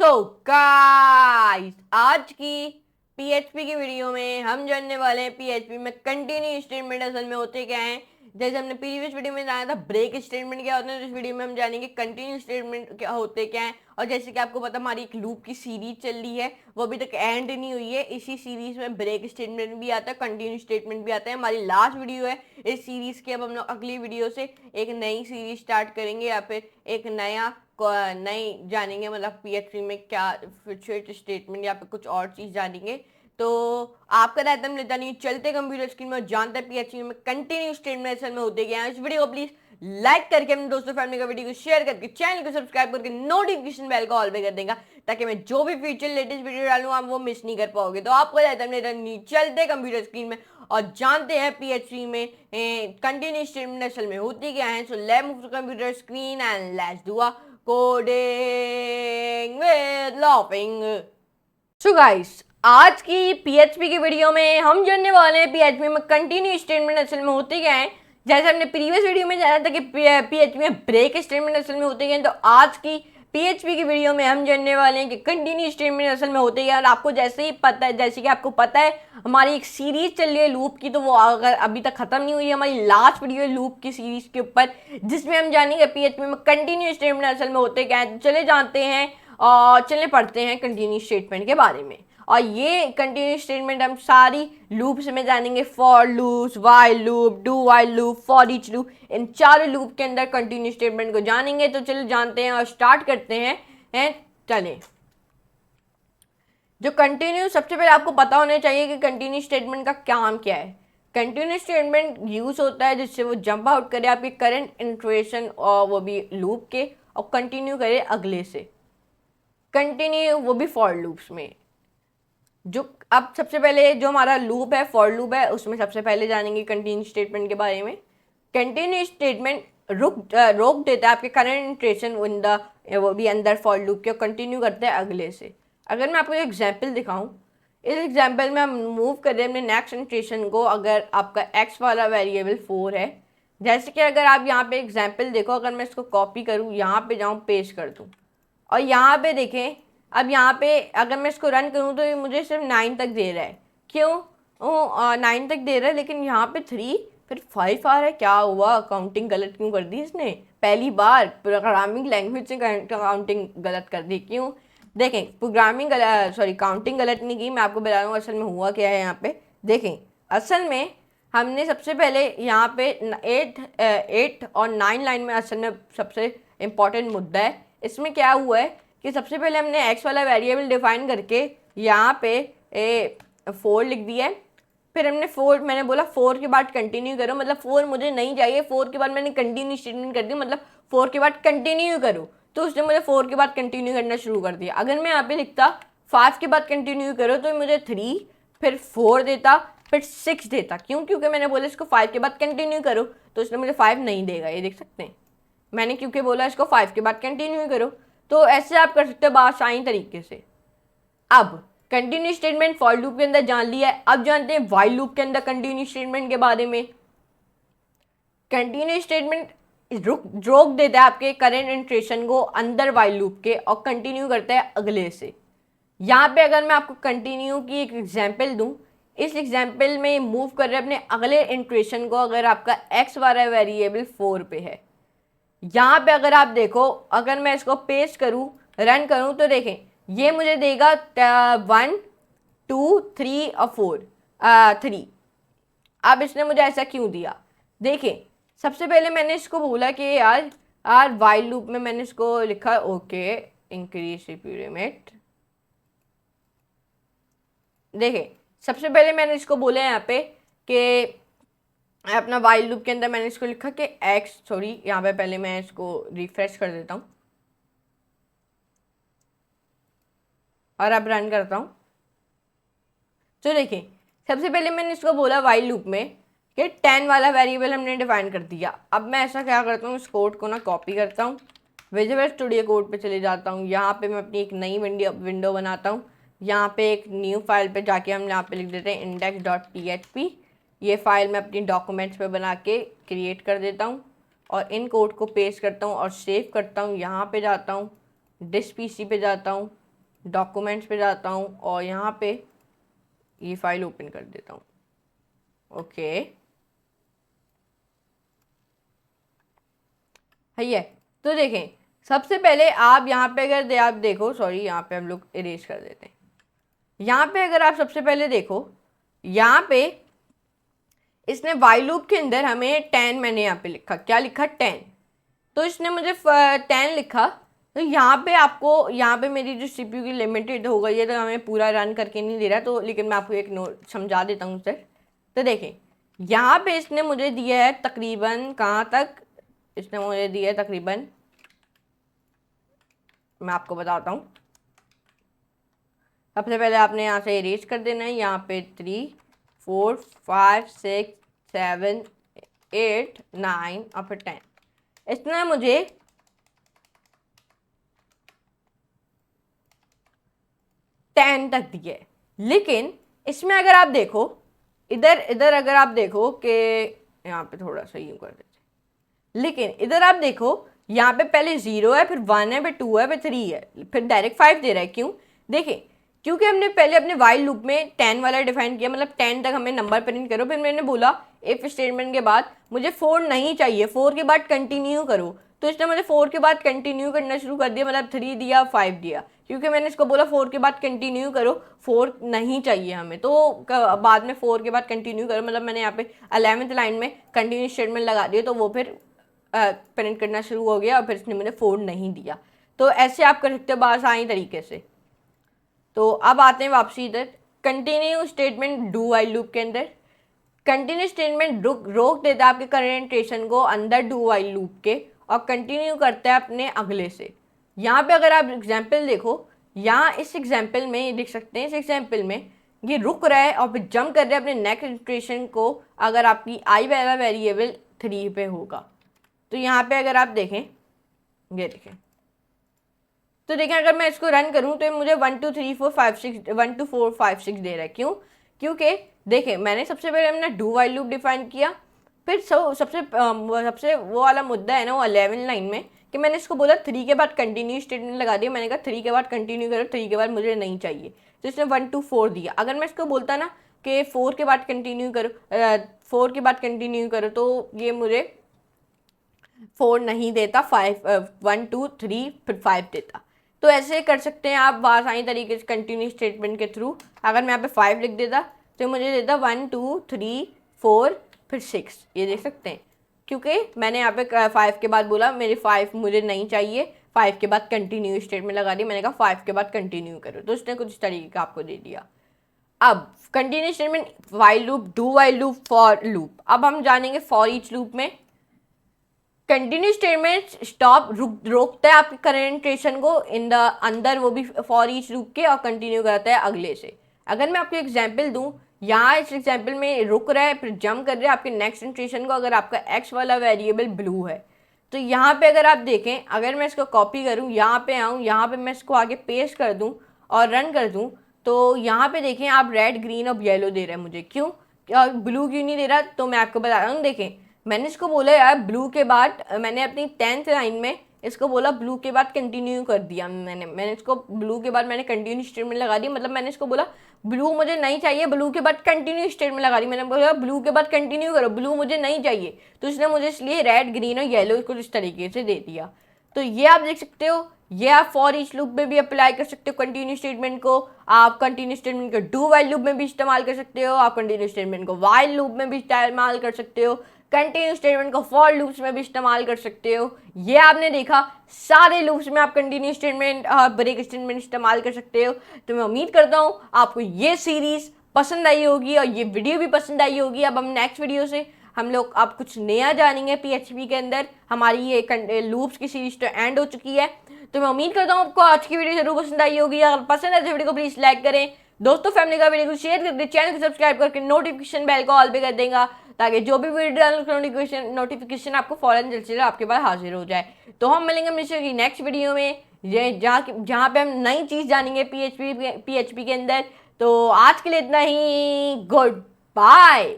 सो guys आज की PHP की वीडियो में हम जानने वाले हैं पीएचपी में कंटिन्यू स्टेटमेंट असल में होते क्या हैं। जैसे हमने प्रीवियस वीडियो में जाना था ब्रेक स्टेटमेंट क्या होता है, तो इस वीडियो में हम जानेंगे कंटिन्यू स्टेटमेंट क्या होते क्या हैं। और जैसे कि आपको पता हमारी एक लूप की सीरीज चल रही है, वो अभी तक एंड नहीं हुई है। इसी सीरीज में ब्रेक स्टेटमेंट भी आता है, कंटिन्यू स्टेटमेंट भी आता है। हमारी लास्ट वीडियो है इस सीरीज की। अब हम लोग अगली वीडियो से एक नई सीरीज स्टार्ट करेंगे या फिर एक नया नहीं जानेंगे, मतलब पीएचपी में क्या फ्यूचर स्टेटमेंट या फिर कुछ और चीज जानेंगे। तो आपका रहता है लेता नहीं, चलते कंप्यूटर स्क्रीन में जानते हैं पीएचपी में कंटिन्यू स्टेटमेंट असल में होते क्या है। इस वीडियो को प्लीज लाइक करके अपने दोस्तों फैमिली का वीडियो को शेयर करके चैनल को सब्सक्राइब करके नोटिफिकेशन बेल को ऑल पे कर देगा, ताकि मैं जो भी फ्यूचर लेटेस्ट वीडियो डालूं आप वो मिस नहीं कर पाओगे। तो आपको रहता है लेता नहीं, चलते कंप्यूटर स्क्रीन में और जानते हैं पीएचपी में कंटिन्यू स्टेटमेंट असल में होती क्या है। So let's move to computer screen and let's do a coding with looping. So guys आज की पीएचपी की वीडियो में हम जानने वाले हैं पीएचपी में कंटिन्यू स्टेटमेंट असल में होते क्या है। जैसे हमने प्रीवियस वीडियो में जाना था कि पीएचपी में ब्रेक स्टेटमेंट असल में होते क्या हैं, तो आज की पीएचपी की वीडियो में हम जानने वाले हैं कि कंटिन्यू स्टेटमेंट असल में होते क्या। और आपको जैसे ही पता है, जैसे कि आपको पता है हमारी एक सीरीज चल रही है लूप की, तो वो अगर अभी तक खत्म नहीं हुई है, हमारी लास्ट वीडियो है लूप की सीरीज के ऊपर, जिसमें हम जानेंगे पीएचपी में कंटिन्यू स्टेटमेंट असल में होते क्या है। चले जानते हैं और चले पढ़ते हैं कंटिन्यू स्टेटमेंट के बारे में। और ये कंटिन्यू स्टेटमेंट हम सारी लूप्स में जानेंगे, for loops, while loop, do while loop, for each loop, इन चारों लूप के अंदर कंटिन्यू स्टेटमेंट को जानेंगे। तो चलो जानते हैं और स्टार्ट करते हैं चलें। जो कंटिन्यू, सबसे पहले आपको पता होना चाहिए कि कंटिन्यू स्टेटमेंट का काम क्या है। कंटिन्यू स्टेटमेंट यूज होता है जिससे वो जंप आउट करे आपके करंट इंट्रोएशन और वो भी लूप के, और कंटिन्यू करे अगले से, कंटिन्यू वो भी फॉर लूप्स में। जो अब सबसे पहले जो हमारा लूप है, फॉर लूप है, उसमें सबसे पहले जानेंगे कंटिन्यू स्टेटमेंट के बारे में। कंटिन्यू स्टेटमेंट रोक देता है आपके करंट इंट्रेशन इन द, वो भी अंदर फॉर लूप के, कंटिन्यू करते हैं अगले से। अगर मैं आपको एक एग्जांपल दिखाऊं, इस एग्जांपल में हम मूव कर रहे हैं अपने नेक्स्ट इंट्रेशन को। अगर आपका एक्स वाला वेरिएबल 4 है, जैसे कि अगर आप यहाँ पे एग्जाम्पल देखो, अगर मैं इसको कॉपी करूँ, यहाँ पे जाऊँ, पेस्ट कर दूँ, और यहाँ पे देखें, अब यहाँ पे अगर मैं इसको रन करूँ तो ये मुझे सिर्फ 9 तक दे रहा है। क्यों? 9 तक दे रहा है, लेकिन यहाँ पे 3 फिर 5 आ रहा है। क्या हुआ? काउंटिंग गलत क्यों कर दी इसने? पहली बार प्रोग्रामिंग लैंग्वेज से काउंटिंग गलत कर दी। क्यों? देखें, प्रोग्रामिंग काउंटिंग गलत नहीं की, मैं आपको बता रहा हूँ असल में हुआ क्या है यहाँ पे। देखें, असल में हमने सबसे पहले यहाँ पे 8 और 9 लाइन में असल में सबसे इम्पॉर्टेंट मुद्दा है। इसमें क्या हुआ है कि सबसे पहले हमने एक्स वाला वेरिएबल डिफाइन करके यहाँ पे 4 लिख दिया है। फिर हमने 4, मैंने बोला 4 के बाद कंटिन्यू करो, मतलब 4 मुझे नहीं चाहिए, 4 के बाद मैंने कंटिन्यू स्टेटमेंट कर दी, मतलब 4 के बाद कंटिन्यू करो, तो उसने मुझे 4 के बाद कंटिन्यू करना शुरू कर दिया। अगर मैं यहाँ पे लिखता 5 के बाद कंटिन्यू करो, तो मुझे 3 फिर 4 देता, फिर 6 देता। क्यों? क्योंकि मैंने बोला इसको 5 के बाद कंटिन्यू करो, तो उसने मुझे 5 नहीं देगा। ये देख सकते हैं, मैंने क्योंकि बोला इसको 5 के बाद कंटिन्यू करो। तो ऐसे आप कर सकते हो आसानी तरीके से। अब कंटिन्यू स्टेटमेंट फॉर लूप के अंदर जान लिया है, अब जानते हैं व्हाइल लूप के अंदर कंटिन्यू स्टेटमेंट के बारे में। कंटिन्यू स्टेटमेंट रोक देता है आपके करंट इंट्रेशन को अंदर व्हाइल लूप के, और कंटिन्यू करता है अगले से। यहाँ पे अगर मैं आपको कंटिन्यू की एक एग्जांपल दूं, इस एग्जांपल में मूव कर रहे हैं अपने अगले इंट्रेशन को। अगर आपका एक्स वाला वेरिएबल 4 पे है, यहाँ पे अगर आप देखो, अगर मैं इसको पेस्ट करूँ, रन करूँ, तो देखें ये मुझे देगा 1 2 3 और 4 3। अब इसने मुझे ऐसा क्यों दिया? देखें, सबसे पहले मैंने इसको बोला कि यार व्हाइल लूप में मैंने इसको लिखा ओके इंक्रीज रिपीट लिमिट। देखें, सबसे पहले मैंने इसको बोला यहाँ पे कि अपना व्हाइल लूप के अंदर मैंने इसको लिखा कि यहाँ पे पहले मैं इसको रिफ्रेश कर देता हूँ और अब रन करता हूँ। तो देखिए, सबसे पहले मैंने इसको बोला व्हाइल लूप में कि 10 वाला वेरिएबल हमने डिफाइन कर दिया। अब मैं ऐसा क्या करता हूँ, इस कोड को ना कॉपी करता हूँ, विजुअल स्टूडियो कोड पे चले जाता हूँ। यहाँ पे मैं अपनी एक नई विंडो बनाता हूँ। यहाँ पे एक न्यू फाइल पे जाके हम यहाँ पे लिख देते हैं index.php। ये फाइल मैं अपनी डॉक्यूमेंट्स पे बना के क्रिएट कर देता हूँ और इन कोड को पेस्ट करता हूँ और सेव करता हूँ। यहाँ पे जाता हूँ, डिस पीसी पे जाता हूँ, डॉक्यूमेंट्स पे जाता हूँ और यहाँ पे ये फाइल ओपन कर देता हूँ। ओके है। तो देखें, सबसे पहले आप यहाँ पे अगर आप देखो, सॉरी यहाँ पे हम लोग इरेज कर देते हैं। यहाँ पे अगर आप सबसे पहले देखो, यहाँ पे इसने वाइल लूप के अंदर हमें 10, मैंने यहाँ पे लिखा, क्या लिखा 10, तो इसने मुझे 10 लिखा। तो यहाँ पे आपको, यहाँ पे मेरी जो सीपीयू की लिमिटेड हो गई है तो हमें पूरा रन करके नहीं दे रहा, तो लेकिन मैं आपको एक नोट समझा देता हूँ सर। तो देखें, यहाँ पे इसने मुझे दिया है तकरीबन, कहाँ तक इसने मुझे दिया है तकरीबन, मैं आपको बताता हूँ। सबसे पहले आपने यहाँ से इरेज कर देना है, यहाँ पे 3 4 5 6 7 8 9 और फिर 10। इसने मुझे 10 तक दिया है। लेकिन इसमें अगर आप देखो, इधर अगर आप देखो कि यहाँ पे थोड़ा सा यूँ कर देते, लेकिन इधर आप देखो यहाँ पे पहले 0 है, फिर 1 है, फिर 2 है, फिर 3 है, फिर डायरेक्ट 5 दे रहा है। क्यों? देखें, क्योंकि हमने पहले अपने वाइल लूप में 10 वाला डिफाइन किया, मतलब 10 तक हमें नंबर प्रिंट करो। फिर मैंने बोला इफ स्टेटमेंट के बाद मुझे 4 नहीं चाहिए, 4 के बाद कंटिन्यू करो, तो इसने मुझे 4 के बाद कंटिन्यू करना शुरू कर दिया, मतलब 3 दिया 5 दिया, क्योंकि मैंने इसको बोला 4 के बाद कंटिन्यू करो, 4 नहीं चाहिए हमें, तो बाद में 4 के बाद कंटिन्यू करो, मतलब मैंने यहाँ पे 11th लाइन में कंटिन्यू स्टेटमेंट लगा दिया, तो वो फिर प्रिंट करना शुरू हो गया और फिर इसने मुझे 4 नहीं दिया। तो ऐसे आप कर सकते हो आसानी तरीके से। तो अब आते हैं वापसी इधर continue statement do while loop के अंदर। कंटिन्यू स्टेटमेंट रोक देता है आपके करंट स्टेशन को अंदर डू वाइल लूप के और कंटिन्यू करता है अपने अगले से। यहाँ पे अगर आप एग्जाम्पल देखो, यहाँ इस एग्जाम्पल में ये देख सकते हैं, इस एग्जाम्पल में ये रुक रहा है और फिर जंप कर रहा है अपने नेक्स्ट इटरेशन को, अगर आपकी आई वाला वेरिएबल 3 पे होगा। तो यहाँ पे अगर आप देखें, ये देखें, तो देखें अगर मैं इसको रन करूँ तो मुझे 1 2 3 4 5 6 1 2 4 5 6 दे रहा है। क्यों? क्योंकि देखें, मैंने सबसे पहले हमने डू वाइल लूप डिफाइन किया, फिर सबसे वो वाला मुद्दा है ना, वो 11 लाइन में, कि मैंने इसको बोला 3 के बाद कंटिन्यू स्टेटमेंट लगा दिया। मैंने कहा 3 के बाद कंटिन्यू करो, 3 के बाद मुझे नहीं चाहिए, तो इसने 1 2 4 दिया। अगर मैं इसको बोलता ना कि 4 के बाद कंटिन्यू करो, 4 के बाद कंटिन्यू करो, तो ये मुझे 4 नहीं देता, 1 2 3 फिर 5 देता। तो ऐसे कर सकते हैं आप आसानी तरीके से कंटिन्यू स्टेटमेंट के थ्रू। अगर मैं यहाँ पे 5 लिख देता तो मुझे देता 1 2 3 4 फिर 6, ये देख सकते हैं, क्योंकि मैंने यहाँ पे 5 के बाद बोला मेरे 5 मुझे नहीं चाहिए, 5 के बाद कंटिन्यू स्टेटमेंट लगा दी, मैंने कहा 5 के बाद कंटिन्यू करो, तो उसने कुछ तरीके का आपको दे दिया। अब continue statement while loop, do while loop, for loop. अब हम जानेंगे फॉर ईच लूप में। कंटिन्यू स्टेटमेंट स्टॉप रोकता है आपके करंट स्टेशन को इन द अंदर, वो भी फॉर ईच लूप के, और कंटिन्यू करता है अगले से। अगर मैं आपको एग्जांपल दूं, यहाँ इस एग्जांपल में रुक रहा है फिर जंप कर रहा है आपके नेक्स्ट स्टेशन को, अगर आपका एक्स वाला वेरिएबल ब्लू है। तो यहाँ पे अगर आप देखें, अगर मैं इसको कॉपी करूँ, यहाँ पे आऊँ, यहाँ पे मैं इसको आगे पेस्ट कर दूँ और रन कर दूँ, तो यहाँ पे देखें आप रेड ग्रीन और येलो दे रहे हैं मुझे। क्यों? ब्लू क्यों नहीं दे रहा? तो मैं आपको बता रहा हूँ। देखें, मैंने इसको बोला यार ब्लू के बाद, मैंने अपनी 10th लाइन में इसको बोला ब्लू के बाद कंटिन्यू कर दिया, मैंने इसको ब्लू के बाद मैंने कंटिन्यू स्टेटमेंट लगा दी, मतलब मैंने इसको बोला ब्लू मुझे नहीं चाहिए, ब्लू के बाद कंटिन्यू स्टेटमेंट लगा दी, मैंने बोला ब्लू के बाद कंटिन्यू करो, ब्लू मुझे नहीं चाहिए, तो इसने मुझे इसलिए रेड ग्रीन और येलो को इस तरीके से दे दिया। तो ये आप देख सकते हो, ये आप फॉर ईच लूप में भी अप्लाई कर सकते हो कंटिन्यू स्टेटमेंट को, आप कंटिन्यू स्टेटमेंट को डू वाइल लूप में भी इस्तेमाल कर सकते हो, आप कंटिन्यू स्टेटमेंट को वाइल लूप में भी इस्तेमाल कर सकते हो, कंटिन्यू स्टेटमेंट को फॉर लूप्स में भी इस्तेमाल कर सकते हो। ये आपने देखा, सारे लूप्स में आप कंटिन्यू स्टेटमेंट और ब्रेक स्टेटमेंट इस्तेमाल कर सकते हो। तो मैं उम्मीद करता हूँ आपको ये सीरीज पसंद आई होगी और ये वीडियो भी पसंद आई होगी। अब हम नेक्स्ट वीडियो से हम लोग आप कुछ नया जानेंगे PHP के अंदर। हमारी ये लूप्स की सीरीज तो एंड हो चुकी है, तो मैं उम्मीद करता हूँ आपको आज की वीडियो जरूर पसंद आई होगी। अगर पसंद है तो वीडियो को प्लीज लाइक करें, दोस्तों फैमिली का वीडियो को शेयर कर दें, चैनल को सब्सक्राइब करके नोटिफिकेशन बेल को ऑल पे कर देगा, ताकि जो भी वीडियो नोटिफिकेशन आपको फौरन जल्द से जल्द आपके पास हाजिर हो जाए। तो हम मिलेंगे मिश्रा की नेक्स्ट वीडियो में, जहाँ पे हम नई चीज़ जानेंगे PHP के अंदर। तो आज के लिए इतना ही, गुड बाय।